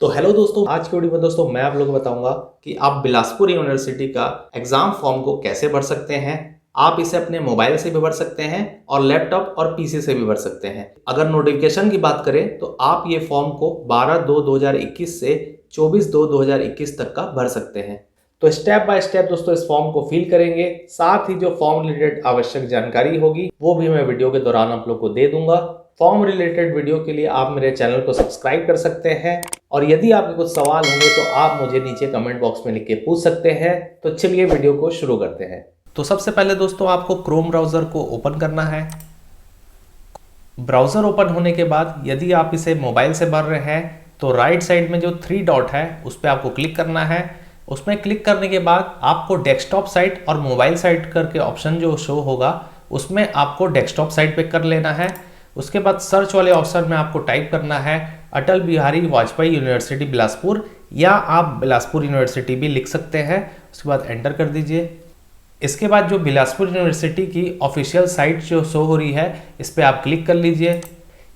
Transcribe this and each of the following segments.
तो हेलो दोस्तों, आज की वीडियो में दोस्तों मैं आप लोगों को बताऊंगा कि आप बिलासपुर यूनिवर्सिटी का एग्जाम फॉर्म को कैसे भर सकते हैं। आप इसे अपने मोबाइल से भी भर सकते हैं और लैपटॉप और पीसी से भी भर सकते हैं। अगर नोटिफिकेशन की बात करें तो आप ये फॉर्म को 12/2/2021 से 24/2/2021 तक का भर सकते हैं। तो स्टेप बाय स्टेप दोस्तों इस फॉर्म को फिल करेंगे, साथ ही जो फॉर्म रिलेटेड आवश्यक जानकारी होगी वो भी मैं वीडियो के दौरान आप लोग को दे दूंगा। फॉर्म रिलेटेड वीडियो के लिए आप मेरे चैनल को सब्सक्राइब कर सकते हैं और यदि आपके कुछ सवाल होंगे तो आप मुझे नीचे कमेंट बॉक्स में लिख के पूछ सकते हैं। तो चलिए वीडियो को शुरू करते हैं। तो सबसे पहले दोस्तों आपको क्रोम ब्राउज़र को ओपन करना है। ब्राउज़र ओपन होने के बाद यदि आप इसे मोबाइल से भर रहे हैं तो राइट साइड में जो 3 डॉट है उस पर आपको क्लिक करना है। उसमें क्लिक करने के बाद आपको डेस्कटॉप साइट और मोबाइल साइट करके ऑप्शन जो शो होगा उसमें आपको डेस्कटॉप साइट पे कर लेना है। उसके बाद सर्च वाले ऑप्शन में आपको टाइप करना है अटल बिहारी वाजपेयी यूनिवर्सिटी बिलासपुर, या आप बिलासपुर यूनिवर्सिटी भी लिख सकते हैं। उसके बाद एंटर कर दीजिए। इसके बाद जो बिलासपुर यूनिवर्सिटी की ऑफिशियल साइट जो शो हो रही है इस पर आप क्लिक कर लीजिए।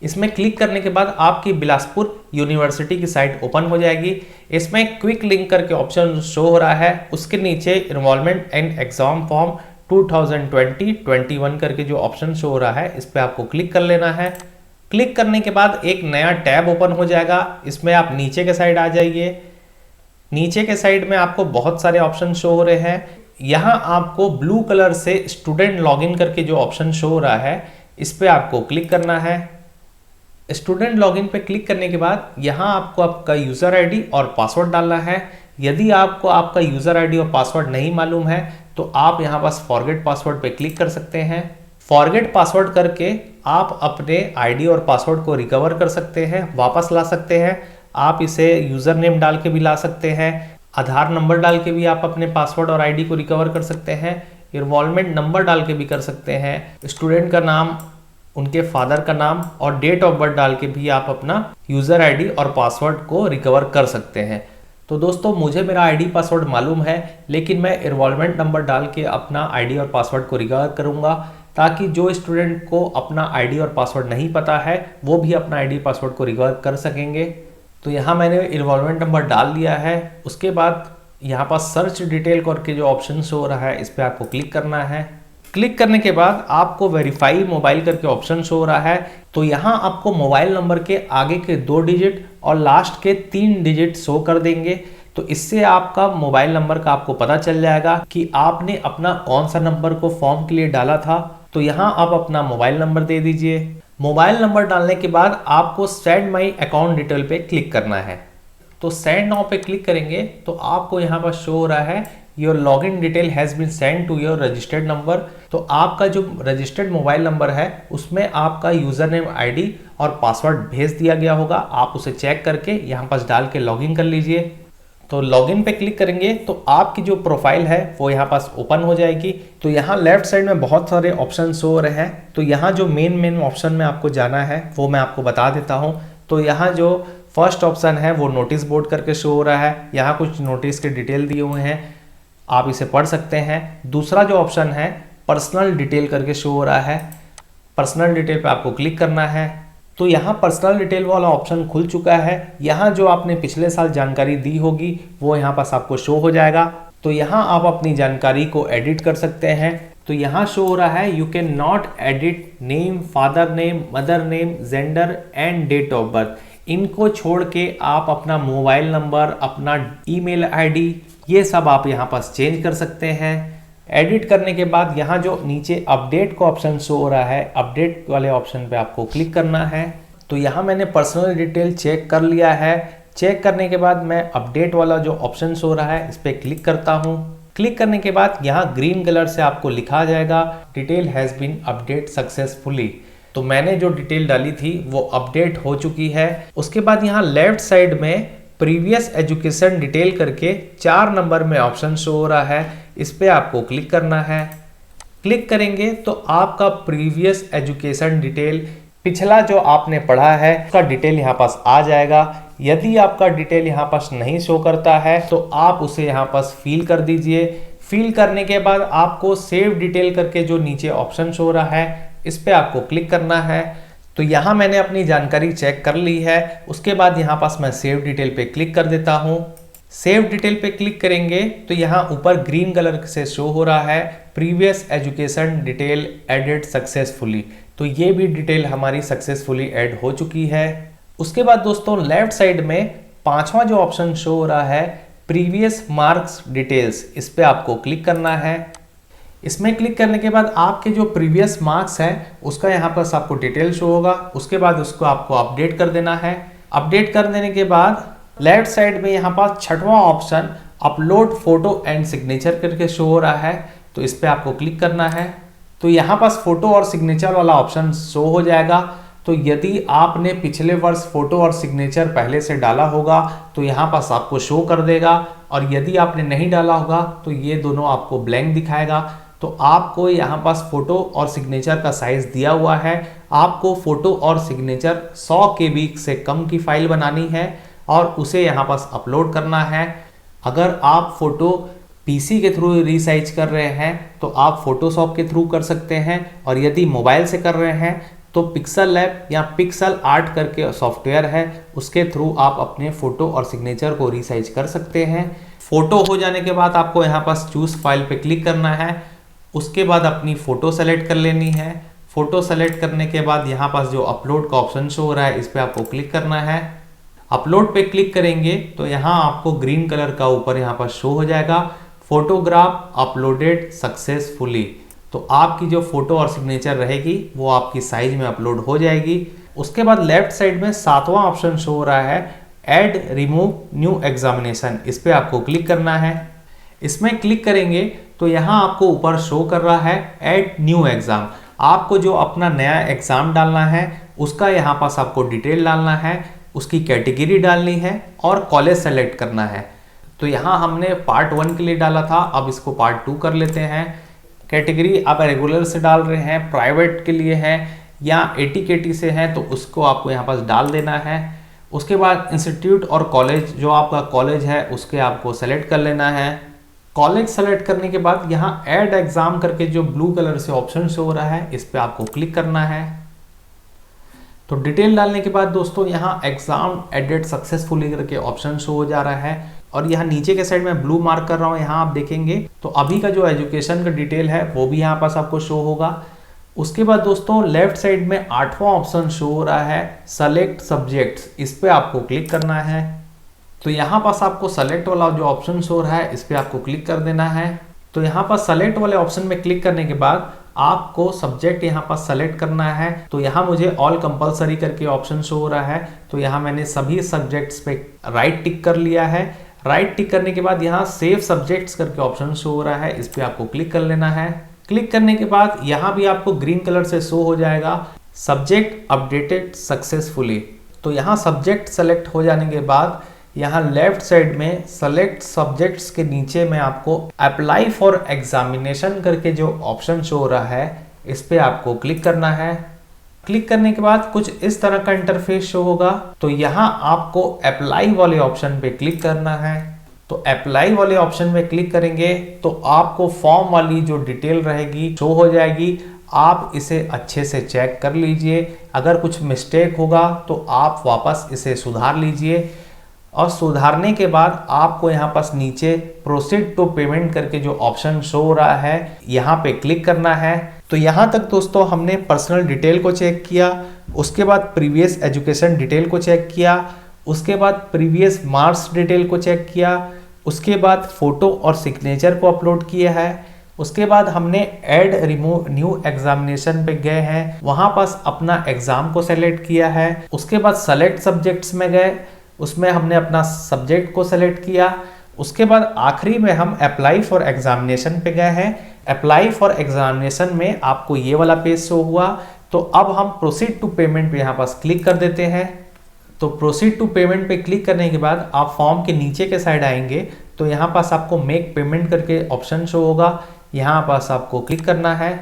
इसमें क्लिक करने के बाद आपकी बिलासपुर यूनिवर्सिटी की साइट ओपन हो जाएगी। इसमें क्विक लिंक करके ऑप्शन शो हो रहा है, उसके नीचे इन्वॉल्वमेंट एंड एग्जाम फॉर्म 2020-21 करके जो ऑप्शन शो हो रहा है इस पर आपको क्लिक कर लेना है। क्लिक करने के बाद एक नया टैब ओपन हो जाएगा। इसमें आप नीचे के साइड आ जाइए। नीचे के साइड में आपको बहुत सारे ऑप्शन शो हो रहे हैं। यहाँ आपको ब्लू कलर से स्टूडेंट लॉगिन करके जो ऑप्शन शो हो रहा है इस पर आपको क्लिक करना है। स्टूडेंट लॉगिन पे क्लिक करने के बाद यहाँ आपको आपका यूज़र आईडी और पासवर्ड डालना है। यदि आपको आपका यूज़र आईडी और पासवर्ड नहीं मालूम है तो आप यहाँ बस फॉरगेट पासवर्ड पे क्लिक कर सकते हैं। फॉरगेट पासवर्ड करके आप अपने आईडी और पासवर्ड को रिकवर कर सकते हैं, वापस ला सकते हैं। आप इसे यूज़र नेम डाल के भी ला सकते हैं, आधार नंबर डाल के भी आप अपने पासवर्ड और आईडी को रिकवर कर सकते हैं, इन्वॉल्वमेंट नंबर डाल के भी कर सकते हैं, स्टूडेंट का नाम, उनके फादर का नाम और डेट ऑफ बर्थ डाल के भी आप अपना यूज़र आईडी और पासवर्ड को रिकवर कर सकते हैं। तो दोस्तों मुझे मेरा आईडी पासवर्ड मालूम है, लेकिन मैं इन्वॉल्वमेंट नंबर डाल के अपना आईडी और पासवर्ड को रिकवर करूंगा, ताकि जो स्टूडेंट को अपना आईडी और पासवर्ड नहीं पता है वो भी अपना आईडी पासवर्ड को रिकवर कर सकेंगे। तो यहाँ मैंने इन्वॉल्वमेंट नंबर डाल दिया है। उसके बाद यहाँ पर सर्च डिटेल करके जो ऑप्शन शो हो रहा है इस पर आपको क्लिक करना है। क्लिक करने के बाद आपको वेरीफाई मोबाइल करके ऑप्शन शो हो रहा है। तो यहाँ आपको मोबाइल नंबर के आगे के 2 डिजिट और लास्ट के 3 डिजिट शो कर देंगे। तो इससे आपका मोबाइल नंबर का आपको पता चल जाएगा कि आपने अपना कौन सा नंबर को फॉर्म के लिए डाला था। तो यहाँ आप अपना मोबाइल नंबर दे दीजिए। मोबाइल नंबर डालने के बाद आपको सेंड माई अकाउंट डिटेल पे क्लिक करना है। तो सेंड नाउ पे क्लिक करेंगे तो आपको यहाँ पर शो हो रहा है your login detail has been send to your registered number. तो आपका जो रजिस्टर्ड मोबाइल नंबर है उसमें आपका यूज़र नेम, आईडी और पासवर्ड भेज दिया गया होगा। आप उसे चेक करके यहाँ पर डाल के लॉगिन कर लीजिए। तो लॉगिन पे क्लिक करेंगे तो आपकी जो प्रोफाइल है वो यहाँ पास ओपन हो जाएगी। तो यहाँ लेफ्ट साइड में बहुत सारे ऑप्शन शो हो रहे हैं। तो यहाँ जो मेन ऑप्शन में आपको जाना है वो मैं आपको बता देता हूँ। तो यहाँ जो फर्स्ट ऑप्शन है वो नोटिस बोर्ड करके शो हो रहा है। यहाँ कुछ नोटिस के डिटेल दिए हुए हैं, आप इसे पढ़ सकते हैं। दूसरा जो ऑप्शन है पर्सनल डिटेल करके शो हो रहा है। पर्सनल डिटेल पे आपको क्लिक करना है। तो यहाँ पर्सनल डिटेल वाला ऑप्शन खुल चुका है। यहाँ जो आपने पिछले साल जानकारी दी होगी वो यहाँ पास आपको शो हो जाएगा। तो यहाँ आप अपनी जानकारी को एडिट कर सकते हैं। तो यहाँ शो हो रहा है you can not edit name, father name, mother name, gender and date of birth. इनको छोड़ के आप अपना मोबाइल नंबर, अपना ईमेल आईडी, ये सब आप यहाँ पास चेंज कर सकते हैं। एडिट करने के बाद यहाँ जो नीचे अपडेट का ऑप्शन शो हो रहा है, अपडेट वाले ऑप्शन पे आपको क्लिक करना है। तो यहाँ मैंने पर्सनल डिटेल चेक कर लिया है। चेक करने के बाद मैं अपडेट वाला जो ऑप्शन शो हो रहा है इस पर क्लिक करता हूँ। क्लिक करने के बाद यहाँ ग्रीन कलर से आपको लिखा जाएगा detail has been update successfully. तो मैंने जो डिटेल डाली थी वो अपडेट हो चुकी है। उसके बाद यहाँ लेफ्ट साइड में प्रीवियस एजुकेशन डिटेल करके 4 नंबर में ऑप्शन शो हो रहा है, इस पे आपको क्लिक करना है। क्लिक करेंगे तो आपका प्रीवियस एजुकेशन डिटेल, पिछला जो आपने पढ़ा है उसका डिटेल यहाँ पास आ जाएगा। यदि आपका डिटेल यहाँ पास नहीं शो करता है तो आप उसे यहाँ पास फिल कर दीजिए। फिल करने के बाद आपको सेव डिटेल करके जो नीचे ऑप्शन शो हो रहा है इस पे आपको क्लिक करना है। तो यहाँ मैंने अपनी जानकारी चेक कर ली है। उसके बाद यहाँ पास मैं सेव डिटेल पे क्लिक कर देता हूँ। सेव डिटेल पे क्लिक करेंगे तो यहाँ ऊपर ग्रीन कलर से शो हो रहा है previous education detail added successfully. तो ये भी डिटेल हमारी सक्सेसफुली ऐड हो चुकी है। उसके बाद दोस्तों लेफ्ट साइड में पांचवा जो ऑप्शन शो हो रहा है प्रीवियस मार्क्स डिटेल्स, इस पे आपको क्लिक करना है। इसमें क्लिक करने के बाद आपके जो प्रीवियस मार्क्स है उसका यहाँ पर आपको डिटेल शो होगा। उसके बाद उसको आपको अपडेट कर देना है। अपडेट कर देने के बाद लेफ्ट साइड में यहाँ पर छठवां option upload photo and signature करके शो हो रहा है, तो इस पर आपको क्लिक करना है। तो यहाँ पास फोटो और सिग्नेचर वाला ऑप्शन शो हो जाएगा। तो यदि आपने पिछले वर्ष फोटो और सिग्नेचर पहले से डाला होगा तो यहाँ पास आपको शो कर देगा, और यदि आपने नहीं डाला होगा तो ये दोनों आपको ब्लैंक दिखाएगा। तो आपको यहाँ पास फोटो और सिग्नेचर का साइज दिया हुआ है। आपको फोटो और सिग्नेचर 100 KB से कम की फाइल बनानी है और उसे यहाँ पास अपलोड करना है। अगर आप फोटो पीसी के थ्रू रीसाइज कर रहे हैं तो आप फोटोशॉप के थ्रू कर सकते हैं, और यदि मोबाइल से कर रहे हैं तो पिक्सल लैब या पिक्सल आर्ट करके सॉफ्टवेयर है, उसके थ्रू आप अपने फोटो और सिग्नेचर को रीसाइज कर सकते हैं। फोटो हो जाने के बाद आपको यहाँ पास चूज फाइल पे क्लिक करना है। उसके बाद अपनी फ़ोटो सेलेक्ट कर लेनी है। फ़ोटो सेलेक्ट करने के बाद यहाँ पास जो अपलोड का ऑप्शन शो हो रहा है इस पर आपको क्लिक करना है। अपलोड पे क्लिक करेंगे तो यहाँ आपको ग्रीन कलर का ऊपर यहाँ पर शो हो जाएगा फोटोग्राफ अपलोडेड सक्सेसफुली। तो आपकी जो फोटो और सिग्नेचर रहेगी वो आपकी साइज में अपलोड हो जाएगी। उसके बाद लेफ्ट साइड में सातवां ऑप्शन शो हो रहा है ऐड रिमूव न्यू एग्जामिनेशन, इस पर आपको क्लिक करना है। इसमें क्लिक करेंगे तो यहाँ आपको ऊपर शो कर रहा है ऐड न्यू एग्जाम। आपको जो अपना नया एग्जाम डालना है उसका यहाँ पास आपको डिटेल डालना है, उसकी कैटेगरी डालनी है और कॉलेज सेलेक्ट करना है। तो यहाँ हमने पार्ट 1 के लिए डाला था, अब इसको पार्ट 2 कर लेते हैं। कैटेगरी आप रेगुलर से डाल रहे हैं, प्राइवेट के लिए है या ATKT से है तो उसको आपको यहाँ पास डाल देना है। उसके बाद इंस्टीट्यूट और कॉलेज, जो आपका कॉलेज है उसके आपको सेलेक्ट कर लेना है। कॉलेज सेलेक्ट करने के बाद यहाँ ऐड एग्जाम करके जो ब्लू कलर से ऑप्शन शो हो रहा है इस पर आपको क्लिक करना है। तो डिटेल डालने के बाद दोस्तों यहाँ एग्जाम एडेड सक्सेसफुली करके ऑप्शन शो हो जा रहा है, और यहाँ नीचे के साइड में ब्लू मार्क कर रहा हूँ, यहाँ आप देखेंगे तो अभी का जो एजुकेशन का डिटेल है वो भी यहाँ पास आपको शो होगा। उसके बाद दोस्तों लेफ्ट साइड में 8वां ऑप्शन शो हो रहा है सेलेक्ट सब्जेक्ट्स, इस पर आपको क्लिक करना है। तो यहाँ पास आपको सेलेक्ट वाला जो ऑप्शन शो रहा है इस पर आपको क्लिक कर देना है। तो यहाँ पर सेलेक्ट वाले ऑप्शन में क्लिक करने के बाद आपको सब्जेक्ट यहाँ पर सेलेक्ट करना है। तो यहाँ मुझे ऑल कंपलसरी करके ऑप्शन शो हो रहा है, तो यहाँ मैंने सभी सब्जेक्ट्स पे राइट टिक कर लिया है। राइट टिक करने के बाद यहाँ सेव सब्जेक्ट्स करके ऑप्शन शो हो रहा है, इस पर आपको क्लिक कर लेना है। क्लिक करने के बाद यहाँ भी आपको ग्रीन कलर से शो हो जाएगा सब्जेक्ट अपडेटेड सक्सेसफुली। तो यहाँ सब्जेक्ट सेलेक्ट हो जाने के बाद यहाँ लेफ्ट साइड में सेलेक्ट सब्जेक्ट्स के नीचे में आपको अप्लाई फॉर एग्जामिनेशन करके जो ऑप्शन शो हो रहा है इस पे आपको क्लिक करना है। क्लिक करने के बाद कुछ इस तरह का इंटरफेस शो होगा। तो यहाँ आपको अप्लाई वाले ऑप्शन पे क्लिक करना है। तो अप्लाई वाले ऑप्शन में क्लिक करेंगे तो आपको फॉर्म वाली जो डिटेल रहेगी शो हो जाएगी। आप इसे अच्छे से चेक कर लीजिए, अगर कुछ मिस्टेक होगा तो आप वापस इसे सुधार लीजिए, और सुधारने के बाद आपको यहाँ पास नीचे प्रोसीड टू पेमेंट करके जो ऑप्शन शो हो रहा है यहाँ पे क्लिक करना है। तो यहाँ तक दोस्तों हमने पर्सनल डिटेल को चेक किया, उसके बाद प्रीवियस एजुकेशन डिटेल को चेक किया, उसके बाद प्रीवियस मार्क्स डिटेल को चेक किया, उसके बाद फोटो और सिग्नेचर को अपलोड किया है, उसके बाद हमने ऐड रिमूव न्यू एग्जामिनेशन पे गए हैं, वहाँ पास अपना एग्जाम को सेलेक्ट किया है। उसके बाद सेलेक्ट सब्जेक्ट्स में गए, उसमें हमने अपना सब्जेक्ट को सेलेक्ट किया। उसके बाद आखिरी में हम अप्लाई फॉर एग्जामिनेशन पे गए हैं। अप्लाई फॉर एग्जामिनेशन में आपको ये वाला पेज शो हुआ। तो अब हम प्रोसीड टू पेमेंट पे यहाँ पास क्लिक कर देते हैं। तो प्रोसीड टू पेमेंट पे क्लिक करने के बाद आप फॉर्म के नीचे के साइड आएंगे तो यहाँ पास आपको मेक पेमेंट करके ऑप्शन शो होगा, यहाँ पास आपको क्लिक करना है।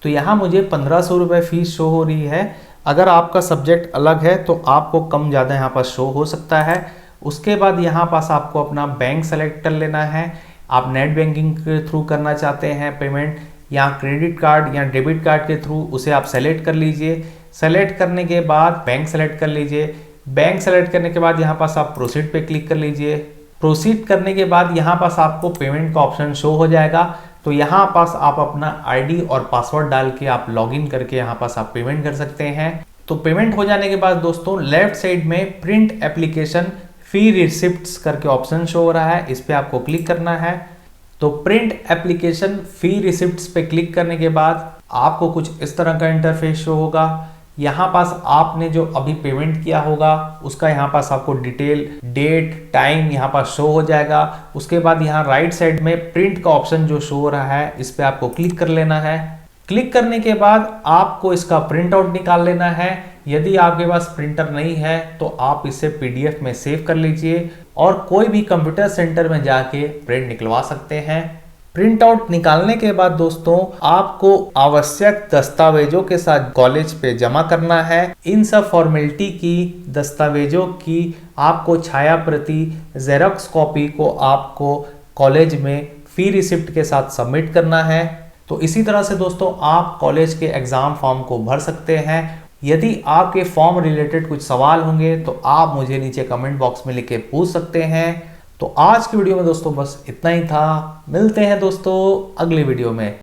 तो यहाँ मुझे 1500 रुपये फीस शो हो रही है। अगर आपका सब्जेक्ट अलग है तो आपको कम ज़्यादा यहाँ पर शो हो सकता है। उसके बाद यहाँ पास आपको अपना बैंक सेलेक्ट कर लेना है। आप नेट बैंकिंग के थ्रू करना चाहते हैं पेमेंट या क्रेडिट कार्ड या डेबिट कार्ड के थ्रू, उसे आप सेलेक्ट कर लीजिए। सेलेक्ट करने के बाद बैंक सेलेक्ट कर लीजिए। बैंक सेलेक्ट करने के बाद यहाँ पास आप प्रोसीड पे क्लिक कर लीजिए। प्रोसीड करने के बाद यहाँ पास आपको पेमेंट का ऑप्शन शो हो जाएगा। तो यहाँ पास आप अपना आईडी और पासवर्ड डाल के आप लॉगिन करके यहाँ पास आप पेमेंट कर सकते हैं। तो पेमेंट हो जाने के बाद दोस्तों लेफ्ट साइड में प्रिंट एप्लीकेशन फी रिसिप्ट्स करके ऑप्शन शो हो रहा है, इस पे आपको क्लिक करना है। तो प्रिंट एप्लीकेशन फी रिसिप्ट्स पे क्लिक करने के बाद आपको कुछ इस तरह का इंटरफेस शो होगा। यहाँ पास आपने जो अभी पेमेंट किया होगा उसका यहाँ पास आपको डिटेल, डेट, टाइम यहाँ पास शो हो जाएगा। उसके बाद यहाँ राइट साइड में प्रिंट का ऑप्शन जो शो हो रहा है इस पे आपको क्लिक कर लेना है। क्लिक करने के बाद आपको इसका प्रिंट आउट निकाल लेना है। यदि आपके पास प्रिंटर नहीं है तो आप इसे पीडीएफ में सेव कर लीजिए और कोई भी कंप्यूटर सेंटर में जाके प्रिंट निकलवा सकते हैं। प्रिंट आउट निकालने के बाद दोस्तों आपको आवश्यक दस्तावेजों के साथ कॉलेज पे जमा करना है। इन सब फॉर्मेलिटी की दस्तावेजों की आपको छाया प्रति, जेरॉक्स कॉपी को आपको कॉलेज में फी रिसिप्ट के साथ सबमिट करना है। तो इसी तरह से दोस्तों आप कॉलेज के एग्जाम फॉर्म को भर सकते हैं। यदि आपके फॉर्म रिलेटेड कुछ सवाल होंगे तो आप मुझे नीचे कमेंट बॉक्स में लिख के पूछ सकते हैं। तो आज की वीडियो में दोस्तों बस इतना ही था। मिलते हैं दोस्तों अगली वीडियो में।